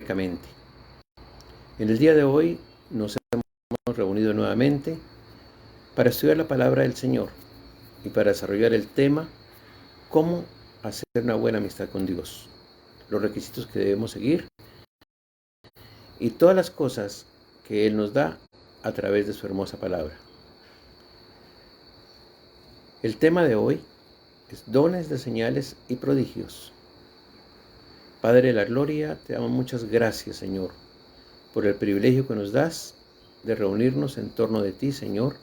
únicamente. En el día de hoy nos hemos reunido nuevamente para estudiar la palabra del Señor y para desarrollar el tema cómo hacer una buena amistad con Dios, los requisitos que debemos seguir y todas las cosas que Él nos da a través de su hermosa palabra. El tema de hoy es dones de señales y prodigios. Padre de la gloria, te damos muchas gracias, Señor, por el privilegio que nos das de reunirnos en torno de ti, Señor,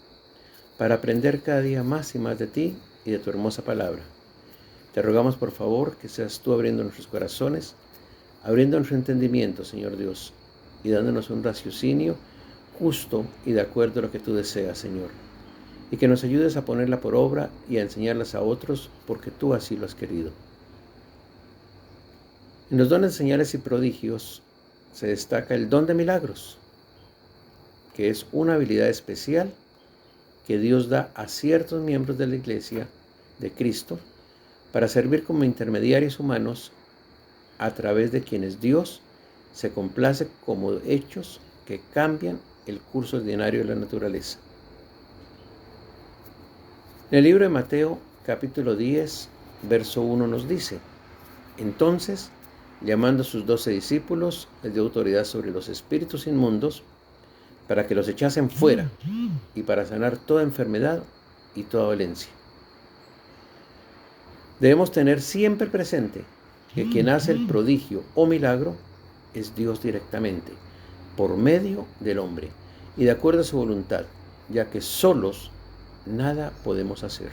para aprender cada día más y más de ti y de tu hermosa palabra. Te rogamos, por favor, que seas tú abriendo nuestros corazones, abriendo nuestro entendimiento, Señor Dios, y dándonos un raciocinio justo y de acuerdo a lo que tú deseas, Señor. Y que nos ayudes a ponerla por obra y a enseñarlas a otros, porque tú así lo has querido. En los dones, señales y prodigios se destaca el don de milagros, que es una habilidad especial que Dios da a ciertos miembros de la Iglesia de Cristo para servir como intermediarios humanos a través de quienes Dios se complace como hechos que cambian el curso ordinario de la naturaleza. En el libro de Mateo, capítulo 10, verso 1 nos dice: Entonces, llamando a sus 12 discípulos, les dio autoridad sobre los espíritus inmundos para que los echasen fuera y para sanar toda enfermedad y toda dolencia. Debemos tener siempre presente que quien hace el prodigio o milagro es Dios directamente, por medio del hombre y de acuerdo a su voluntad, ya que solos nada podemos hacer.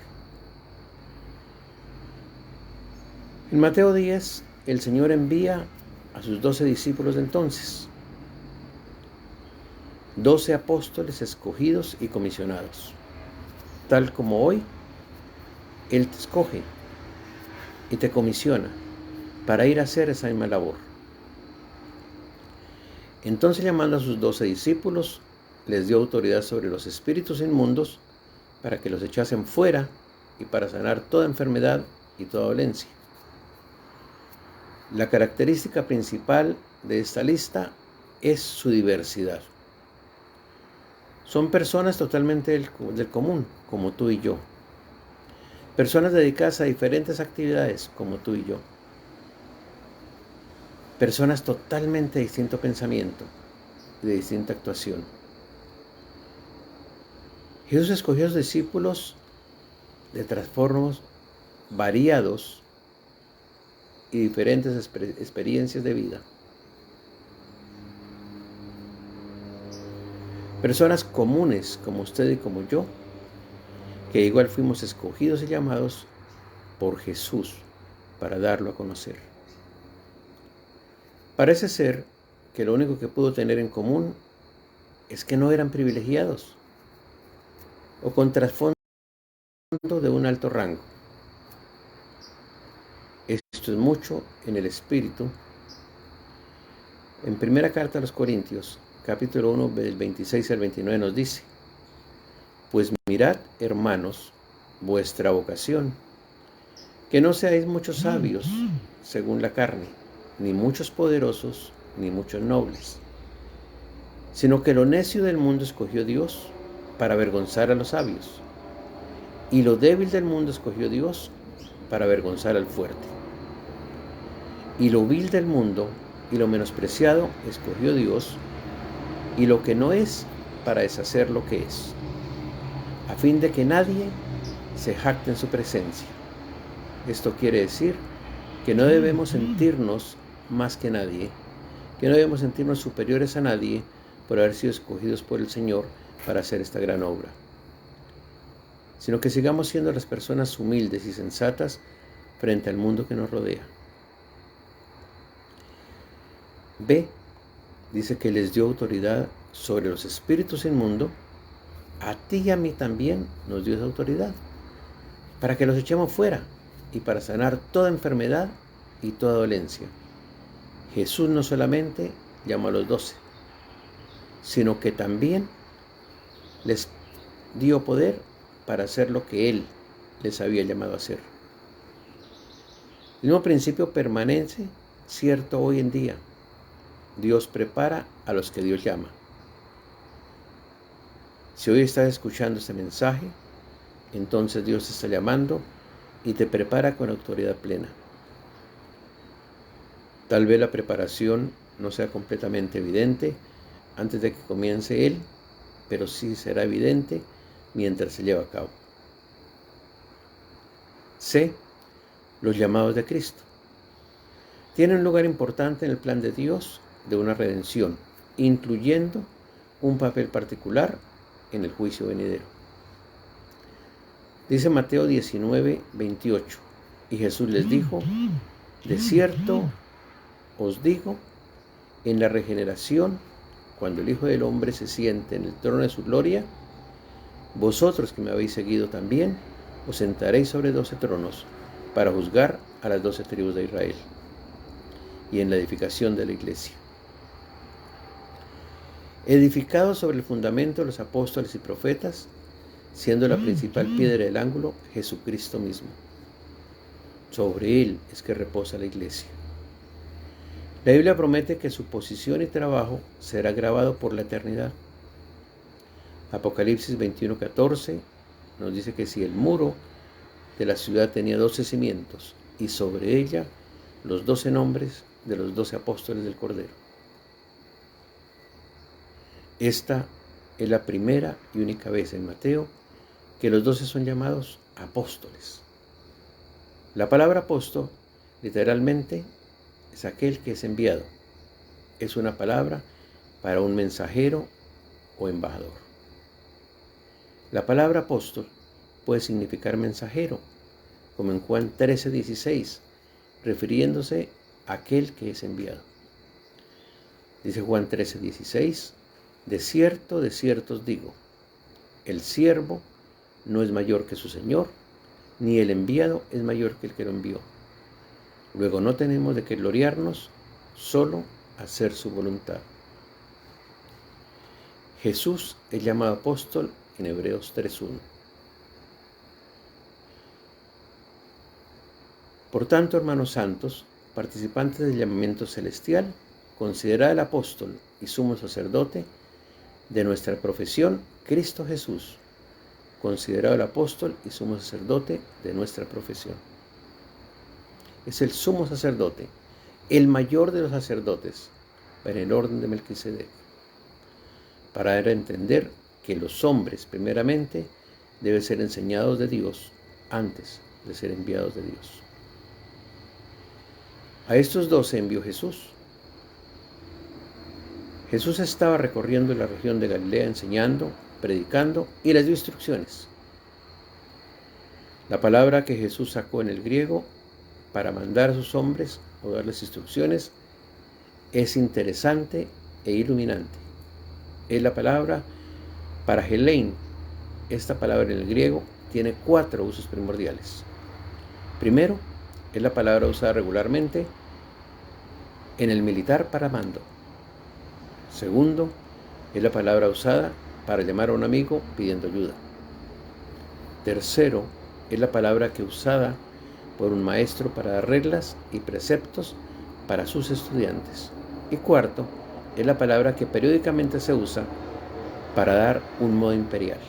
En Mateo 10, el Señor envía a sus 12 discípulos de entonces, 12 apóstoles escogidos y comisionados. Tal como hoy, Él te escoge y te comisiona para ir a hacer esa misma labor. Entonces, llamando a sus 12 discípulos, les dio autoridad sobre los espíritus inmundos para que los echasen fuera y para sanar toda enfermedad y toda dolencia. La característica principal de esta lista es su diversidad. Son personas totalmente del común, como tú y yo. Personas dedicadas a diferentes actividades, como tú y yo. Personas totalmente de distinto pensamiento, de distinta actuación. Jesús escogió a sus discípulos de trastornos variados y diferentes experiencias de vida. Personas comunes como usted y como yo, que igual fuimos escogidos y llamados por Jesús para darlo a conocer. Parece ser que lo único que pudo tener en común es que no eran privilegiados o con trasfondo de un alto rango. Esto es mucho en el espíritu. En primera carta a los Corintios, capítulo 1, del 26 al 29 nos dice: Pues mirad, hermanos, vuestra vocación, que no seáis muchos sabios según la carne, ni muchos poderosos, ni muchos nobles, sino que lo necio del mundo escogió Dios para avergonzar a los sabios, y lo débil del mundo escogió Dios para avergonzar al fuerte. Y lo vil del mundo y lo menospreciado escogió Dios, y lo que no es para deshacer lo que es, a fin de que nadie se jacte en su presencia. Esto quiere decir que no debemos sentirnos más que nadie, que no debemos sentirnos superiores a nadie por haber sido escogidos por el Señor para hacer esta gran obra, sino que sigamos siendo las personas humildes y sensatas frente al mundo que nos rodea. B. Dice que les dio autoridad sobre los espíritus inmundos. A ti y a mí también nos dio esa autoridad para que los echemos fuera y para sanar toda enfermedad y toda dolencia. Jesús no solamente llamó a los 12, sino que también les dio poder para hacer lo que Él les había llamado a hacer. El mismo principio permanece cierto hoy en día. Dios prepara a los que Dios llama. Si hoy estás escuchando este mensaje, entonces Dios te está llamando y te prepara con autoridad plena. Tal vez la preparación no sea completamente evidente antes de que comience Él, pero sí será evidente mientras se lleva a cabo. C. Los llamados de Cristo. Tienen un lugar importante en el plan de Dios de una redención, incluyendo un papel particular en el juicio venidero. Dice Mateo 19, 28, y Jesús les dijo: de cierto os digo, en la regeneración, cuando el Hijo del Hombre se siente en el trono de su gloria, vosotros que me habéis seguido también, os sentaréis sobre 12 tronos para juzgar a las 12 tribus de Israel, y en la edificación de la iglesia. Edificado sobre el fundamento de los apóstoles y profetas, siendo la principal piedra del ángulo Jesucristo mismo. Sobre él es que reposa la iglesia. La Biblia promete que su posición y trabajo será grabado por la eternidad. Apocalipsis 21:14 nos dice que si el muro de la ciudad tenía 12 cimientos y sobre ella los 12 nombres de los 12 apóstoles del Cordero. Esta es la primera y única vez en Mateo que los 12 son llamados apóstoles. La palabra apóstol literalmente es aquel que es enviado. Es una palabra para un mensajero o embajador. La palabra apóstol puede significar mensajero, como en Juan 13:16, refiriéndose a aquel que es enviado. Dice Juan 13:16, de cierto os digo, el siervo no es mayor que su Señor, ni el enviado es mayor que el que lo envió. Luego no tenemos de qué gloriarnos, solo hacer su voluntad. Jesús es llamado apóstol en Hebreos 3:1. Por tanto, hermanos santos, participantes del llamamiento celestial, considerad el apóstol y sumo sacerdote de nuestra profesión, Cristo Jesús, considerado el apóstol y sumo sacerdote de nuestra profesión. Es el sumo sacerdote, el mayor de los sacerdotes, en el orden de Melquisedec, para dar a entender que los hombres, primeramente, deben ser enseñados de Dios antes de ser enviados de Dios. A estos 12 envió Jesús. Jesús estaba recorriendo la región de Galilea enseñando, predicando y les dio instrucciones. La palabra que Jesús sacó en el griego para mandar a sus hombres o darles instrucciones es interesante e iluminante. Es la palabra parahelein. Esta palabra en el griego tiene 4 usos primordiales. Primero, es la palabra usada regularmente en el militar para mando. Segundo, es la palabra usada para llamar a un amigo pidiendo ayuda. Tercero, es la palabra que es usada por un maestro para dar reglas y preceptos para sus estudiantes. Y cuarto, es la palabra que periódicamente se usa para dar un modo imperial,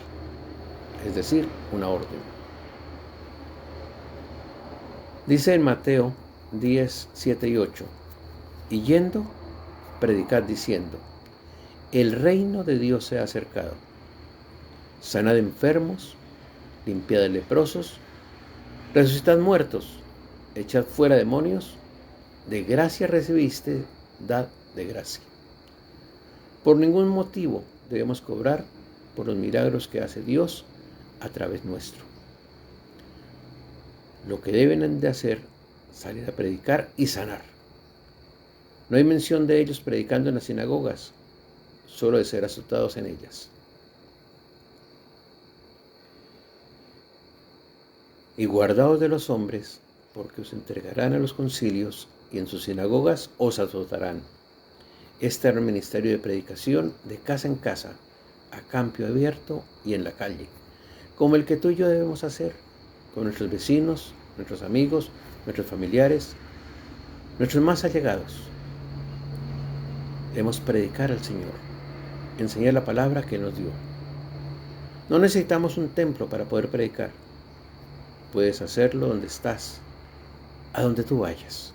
es decir, una orden. Dice en Mateo 10, 7 y 8, y yendo, predicad diciendo, el reino de Dios se ha acercado. Sanad enfermos, limpiad leprosos, resucitad muertos, echad fuera demonios, de gracia recibiste, dad de gracia. Por ningún motivo debemos cobrar por los milagros que hace Dios a través nuestro. Lo que deben de hacer, salir a predicar y sanar. No hay mención de ellos predicando en las sinagogas, solo de ser azotados en ellas. Y guardaos de los hombres, porque os entregarán a los concilios y en sus sinagogas os azotarán. Este era el ministerio de predicación de casa en casa, a campo abierto y en la calle, como el que tú y yo debemos hacer con nuestros vecinos, nuestros amigos, nuestros familiares, nuestros más allegados. Debemos predicar al Señor, enseñar la palabra que Él nos dio. No necesitamos un templo para poder predicar. Puedes hacerlo donde estás, a donde tú vayas.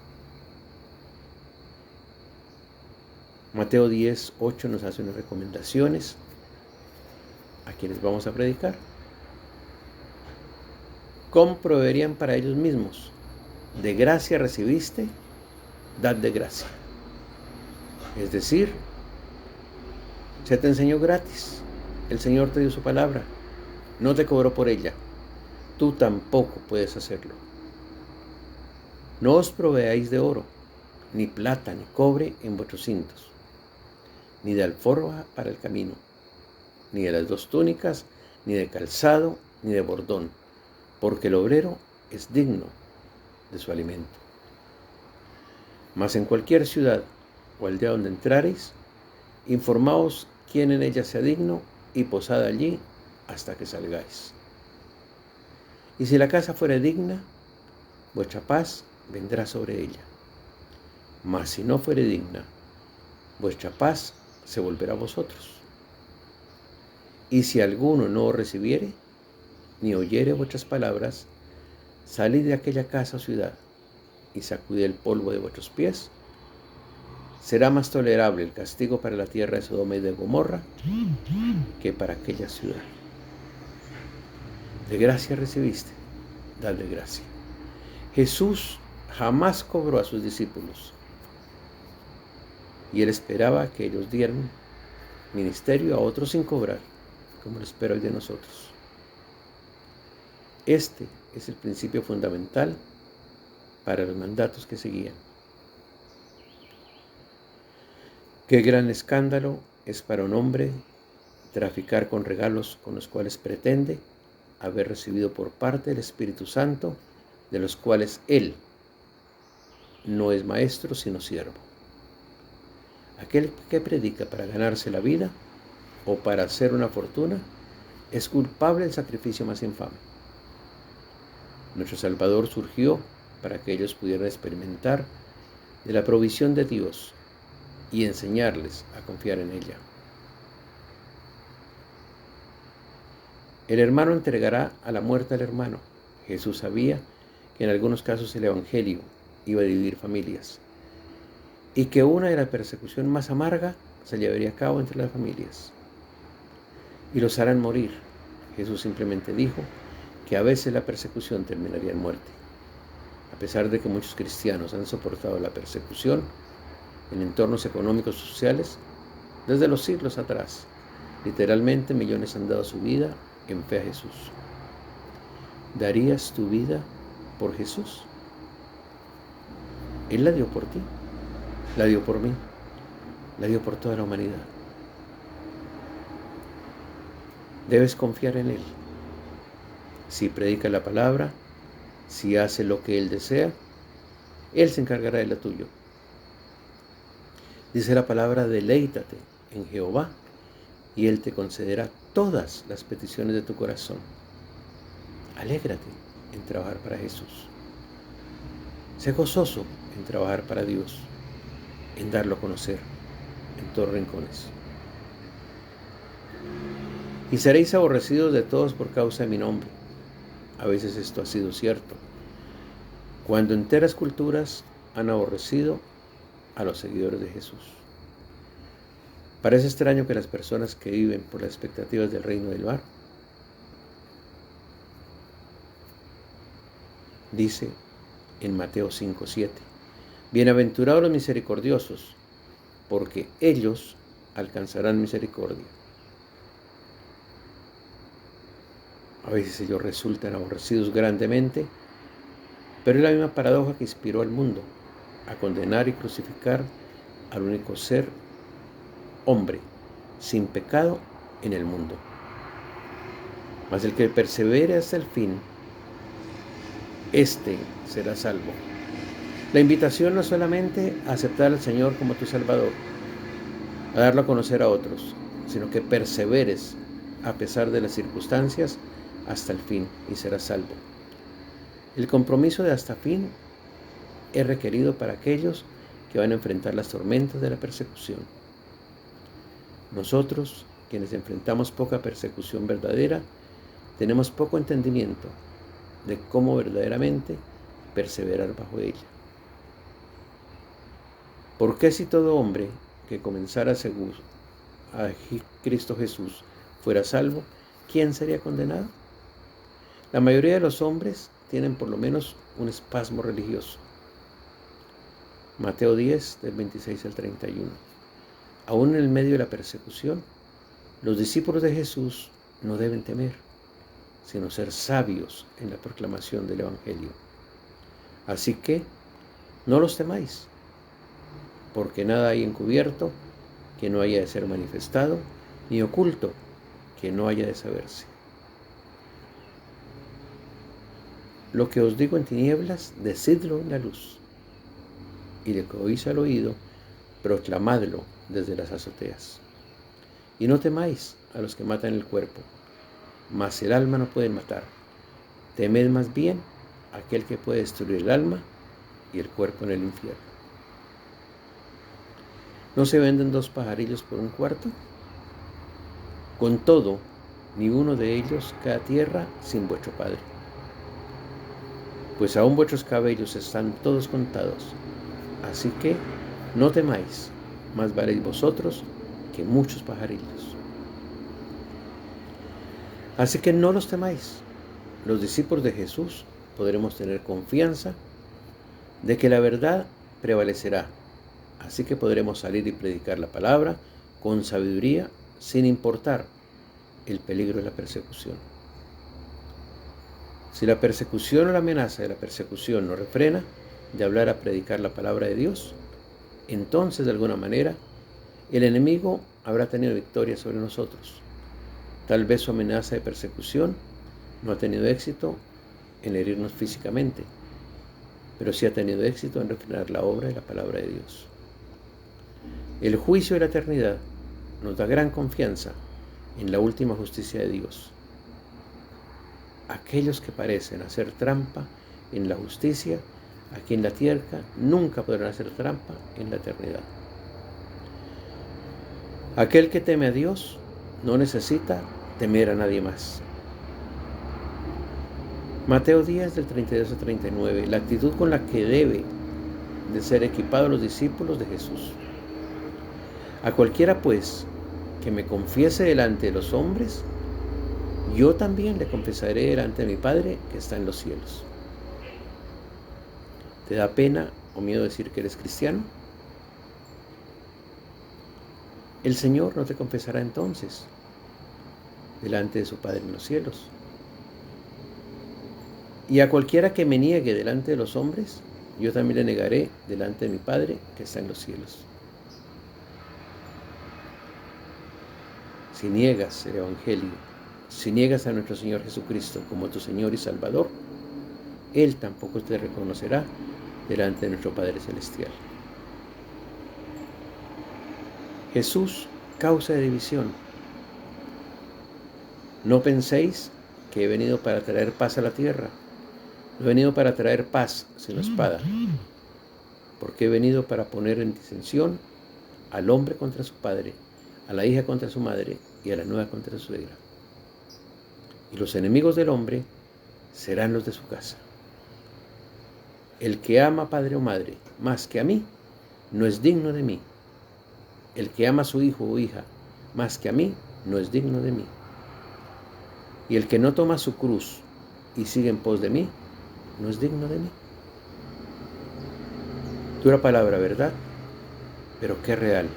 Mateo 10:8 nos hace unas recomendaciones a quienes vamos a predicar. ¿Cómo proveerían para ellos mismos? De gracia recibiste, dad de gracia. Es decir, se te enseñó gratis. El Señor te dio su palabra. No te cobró por ella. Tú tampoco puedes hacerlo. No os proveáis de oro, ni plata, ni cobre en vuestros cintos, ni de alforja para el camino, ni de las 2 túnicas, ni de calzado, ni de bordón, porque el obrero es digno de su alimento. Mas en cualquier ciudad o aldea donde entrareis, informaos quién en ella sea digno y posad allí hasta que salgáis. Y si la casa fuere digna, vuestra paz vendrá sobre ella. Mas si no fuere digna, vuestra paz se volverá a vosotros. Y si alguno no os recibiere, ni oyere vuestras palabras, salid de aquella casa o ciudad, y sacudid el polvo de vuestros pies. Será más tolerable el castigo para la tierra de Sodoma y de Gomorra que para aquella ciudad. De gracia recibiste, dad de gracia. Jesús jamás cobró a sus discípulos, y Él esperaba que ellos dieran ministerio a otros sin cobrar, como lo espera hoy de nosotros. Este es el principio fundamental para los mandatos que seguían. Qué gran escándalo es para un hombre traficar con regalos con los cuales pretende haber recibido por parte del Espíritu Santo, de los cuales él no es maestro sino siervo. Aquel que predica para ganarse la vida o para hacer una fortuna es culpable del sacrificio más infame. Nuestro Salvador surgió para que ellos pudieran experimentar de la provisión de Dios y enseñarles a confiar en ella. El hermano entregará a la muerte al hermano. Jesús sabía que en algunos casos el evangelio iba a dividir familias y que una de las persecuciones más amargas se llevaría a cabo entre las familias y los harán morir. Jesús simplemente dijo que a veces la persecución terminaría en muerte. A pesar de que muchos cristianos han soportado la persecución en entornos económicos y sociales desde los siglos atrás, literalmente millones han dado su vida en fe a Jesús. ¿Darías tu vida por Jesús? Él la dio por ti, la dio por mí, la dio por toda la humanidad. Debes confiar en Él. Si predica la palabra, si hace lo que Él desea, Él se encargará de lo tuyo. Dice la palabra: deleítate en Jehová y Él te concederá todas las peticiones de tu corazón. Alégrate en trabajar para Jesús. Sé gozoso en trabajar para Dios, en darlo a conocer en todos rincones. Y seréis aborrecidos de todos por causa de mi nombre. A veces esto ha sido cierto, cuando enteras culturas han aborrecido a los seguidores de Jesús. Parece extraño que las personas que viven por las expectativas del reino del mar, dice en Mateo 5:7, bienaventurados los misericordiosos, porque ellos alcanzarán misericordia. A veces ellos resultan aborrecidos grandemente, pero es la misma paradoja que inspiró al mundo a condenar y crucificar al único ser, hombre, sin pecado en el mundo. Mas el que persevere hasta el fin, éste será salvo. La invitación no es solamente a aceptar al Señor como tu Salvador, a darlo a conocer a otros, sino que perseveres a pesar de las circunstancias hasta el fin y serás salvo. El compromiso de hasta fin es requerido para aquellos que van a enfrentar las tormentas de la persecución. Nosotros, quienes enfrentamos poca persecución verdadera, tenemos poco entendimiento de cómo verdaderamente perseverar bajo ella. ¿Por qué si todo hombre que comenzara seguro a Cristo Jesús fuera salvo, quién sería condenado? La mayoría de los hombres tienen por lo menos un espasmo religioso. Mateo 10, del 26 al 31. Aún en el medio de la persecución, los discípulos de Jesús no deben temer, sino ser sabios en la proclamación del Evangelio. Así que, no los temáis, porque nada hay encubierto que no haya de ser manifestado, ni oculto que no haya de saberse. Lo que os digo en tinieblas, decidlo en la luz, y lo que oís al oído, proclamadlo desde las azoteas. Y no temáis a los que matan el cuerpo, mas el alma no pueden matar. Temed más bien a aquel que puede destruir el alma y el cuerpo en el infierno. ¿No se venden 2 pajarillos por un cuarto? Con todo, ni uno de ellos cae a tierra sin vuestro Padre. Pues aún vuestros cabellos están todos contados. Así que no temáis, más valéis vosotros que muchos pajarillos. Así que no los temáis. Los discípulos de Jesús podremos tener confianza de que la verdad prevalecerá. Así que podremos salir y predicar la palabra con sabiduría, sin importar el peligro de la persecución. Si la persecución o la amenaza de la persecución nos refrena de hablar a predicar la palabra de Dios, entonces de alguna manera el enemigo habrá tenido victoria sobre nosotros. Tal vez su amenaza de persecución no ha tenido éxito en herirnos físicamente, pero sí ha tenido éxito en refrenar la obra de la palabra de Dios. El juicio de la eternidad nos da gran confianza en la última justicia de Dios. Aquellos que parecen hacer trampa en la justicia aquí en la tierra nunca podrán hacer trampa en la eternidad. Aquel que teme a Dios no necesita temer a nadie más. Mateo 10, del 32 al 39, la actitud con la que debe de ser equipados los discípulos de Jesús. A cualquiera, pues, que me confiese delante de los hombres, yo también le confesaré delante de mi Padre que está en los cielos. ¿Te da pena o miedo decir que eres cristiano? El Señor no te confesará entonces delante de su Padre en los cielos. Y a cualquiera que me niegue delante de los hombres, yo también le negaré delante de mi Padre que está en los cielos. Si niegas el Evangelio, si niegas a nuestro Señor Jesucristo como tu Señor y Salvador, Él tampoco te reconocerá delante de nuestro Padre Celestial. Jesús, causa de división. No penséis que he venido para traer paz a la tierra. No he venido para traer paz, sino espada. Porque he venido para poner en disensión al hombre contra su padre, a la hija contra su madre y a la nuera contra su suegra. Y los enemigos del hombre serán los de su casa. El que ama a padre o madre más que a mí, no es digno de mí. El que ama a su hijo o hija más que a mí, no es digno de mí. Y el que no toma su cruz y sigue en pos de mí, no es digno de mí. Dura palabra, ¿verdad? Pero qué real.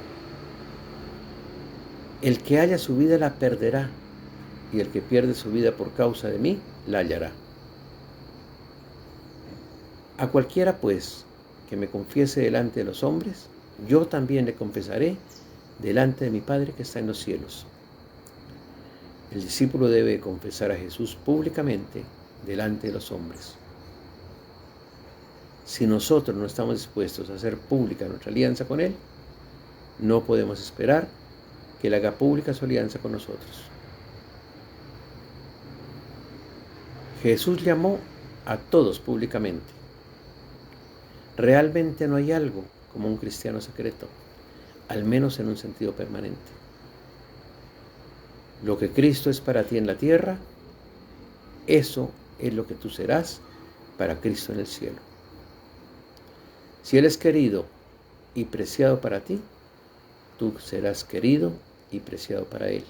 El que halla su vida la perderá, y el que pierde su vida por causa de mí, la hallará. A cualquiera, pues, que me confiese delante de los hombres, yo también le confesaré delante de mi Padre que está en los cielos. El discípulo debe confesar a Jesús públicamente delante de los hombres. Si nosotros no estamos dispuestos a hacer pública nuestra alianza con Él, no podemos esperar que Él haga pública su alianza con nosotros. Jesús llamó a todos públicamente. Realmente no hay algo como un cristiano secreto, al menos en un sentido permanente. Lo que Cristo es para ti en la tierra, eso es lo que tú serás para Cristo en el cielo. Si Él es querido y preciado para ti, tú serás querido y preciado para Él.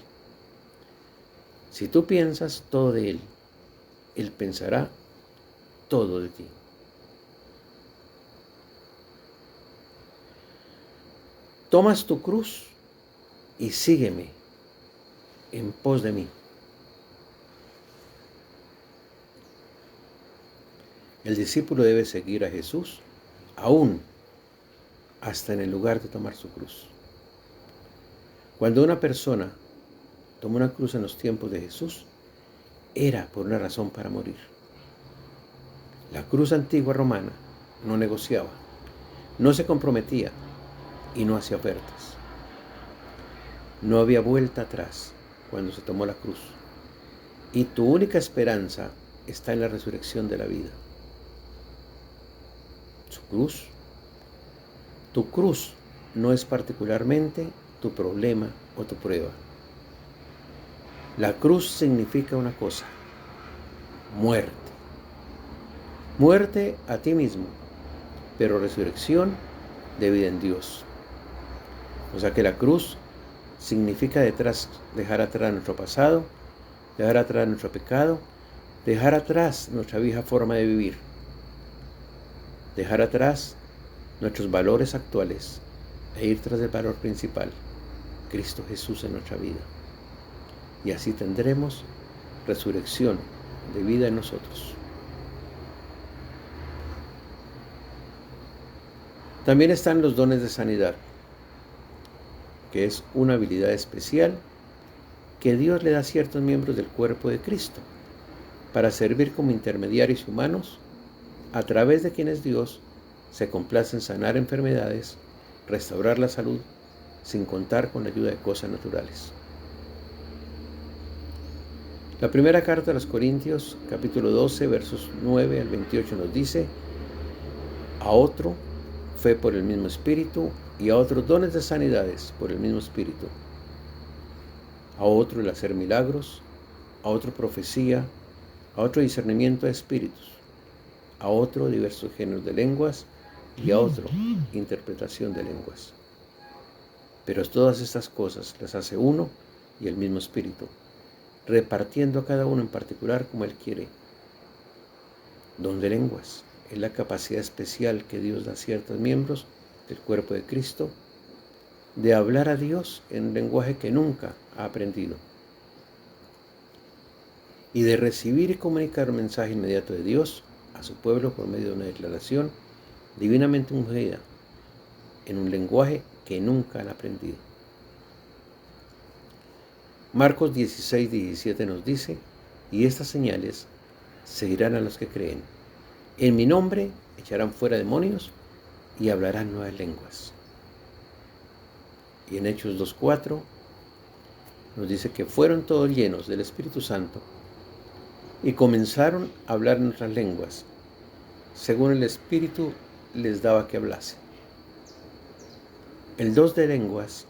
Si tú piensas todo de Él, Él pensará todo de ti. Tomas tu cruz y sígueme en pos de mí. El discípulo debe seguir a Jesús aún hasta en el lugar de tomar su cruz. Cuando una persona tomó una cruz en los tiempos de Jesús, era por una razón para morir. La cruz antigua romana no negociaba, no se comprometía y no hacía ofertas. No había vuelta atrás cuando se tomó la cruz. Y tu única esperanza está en la resurrección de la vida. Su cruz. Tu cruz no es particularmente tu problema o tu prueba. La cruz significa una cosa: muerte. Muerte a ti mismo, pero resurrección de vida en Dios. O sea que la cruz significa dejar atrás nuestro pasado, dejar atrás nuestro pecado, dejar atrás nuestra vieja forma de vivir, dejar atrás nuestros valores actuales e ir tras el valor principal, Cristo Jesús en nuestra vida. Y así tendremos resurrección de vida en nosotros. También están los dones de sanidad, que es una habilidad especial que Dios le da a ciertos miembros del cuerpo de Cristo para servir como intermediarios humanos a través de quienes Dios se complace en sanar enfermedades, restaurar la salud, sin contar con la ayuda de cosas naturales. La primera carta a los Corintios, capítulo 12, versos 9 al 28 nos dice: a otro fe por el mismo Espíritu, y a otros dones de sanidades por el mismo Espíritu, a otro el hacer milagros, a otro profecía, a otro discernimiento de espíritus, a otro diversos géneros de lenguas, y a otro interpretación de lenguas. Pero todas estas cosas las hace uno y el mismo Espíritu, repartiendo a cada uno en particular como Él quiere. Don de lenguas es la capacidad especial que Dios da a ciertos miembros del cuerpo de Cristo de hablar a Dios en un lenguaje que nunca ha aprendido y de recibir y comunicar un mensaje inmediato de Dios a su pueblo por medio de una declaración divinamente ungida en un lenguaje que nunca han aprendido. Marcos 16, 17 nos dice: y estas señales seguirán a los que creen. En mi nombre echarán fuera demonios y hablarán nuevas lenguas. Y en Hechos 2:4 nos dice que fueron todos llenos del Espíritu Santo y comenzaron a hablar en otras lenguas, según el Espíritu les daba que hablasen. El don de lenguas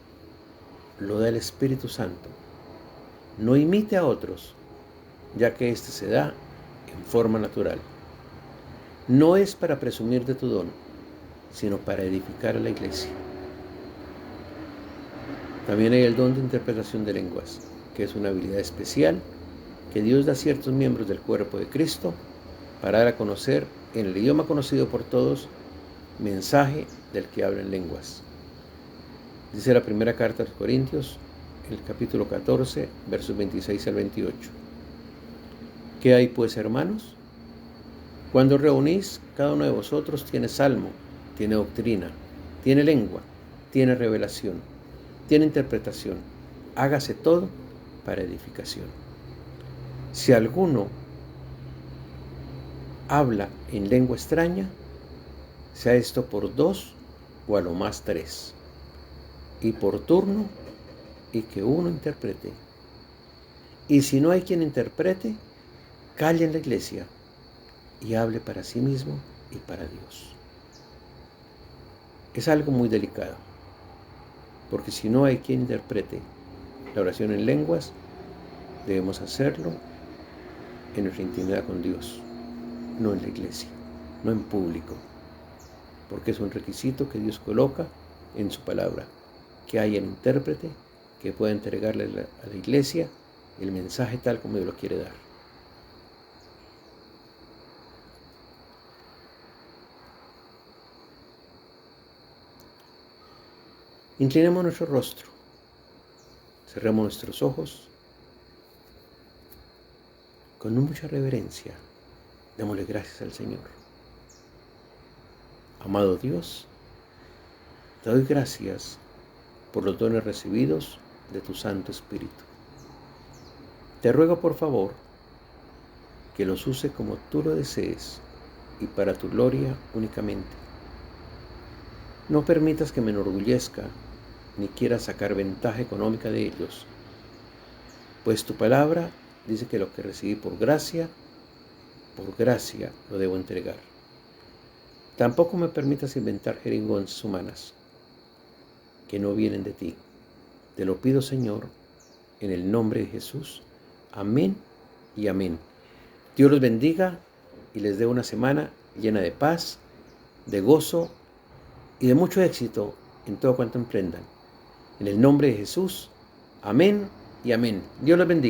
lo da el Espíritu Santo. No imite a otros, ya que éste se da en forma natural. No es para presumir de tu don, sino para edificar a la iglesia. También hay el don de interpretación de lenguas, que es una habilidad especial que Dios da a ciertos miembros del cuerpo de Cristo para dar a conocer en el idioma conocido por todos mensaje del que habla en lenguas. Dice la primera carta a los Corintios, el capítulo 14, versos 26 al 28. ¿Qué hay pues, hermanos? Cuando reunís, cada uno de vosotros tiene salmo, tiene doctrina, tiene lengua, tiene revelación, tiene interpretación. Hágase todo para edificación. Si alguno habla en lengua extraña, sea esto por 2 o a lo más 3, y por turno, y que uno interprete. Y si no hay quien interprete, calle en la iglesia y hable para sí mismo y para Dios. Es algo muy delicado, porque si no hay quien interprete la oración en lenguas, debemos hacerlo en nuestra intimidad con Dios, no en la iglesia, no en público, porque es un requisito que Dios coloca en su palabra, que haya un intérprete que pueda entregarle a la iglesia el mensaje tal como Dios lo quiere dar. Inclinemos nuestro rostro, cerremos nuestros ojos, con mucha reverencia, démosle gracias al Señor. Amado Dios, te doy gracias por los dones recibidos de tu Santo Espíritu. Te ruego por favor que los use como tú lo desees y para tu gloria únicamente. No permitas que me enorgullezca ni quiera sacar ventaja económica de ellos, pues tu palabra dice que lo que recibí por gracia lo debo entregar. Tampoco me permitas inventar jeringonzas humanas que no vienen de ti. Te lo pido, Señor, en el nombre de Jesús. Amén y amén. Dios los bendiga y les dé una semana llena de paz, de gozo y de mucho éxito en todo cuanto emprendan. En el nombre de Jesús. Amén y amén. Dios los bendiga.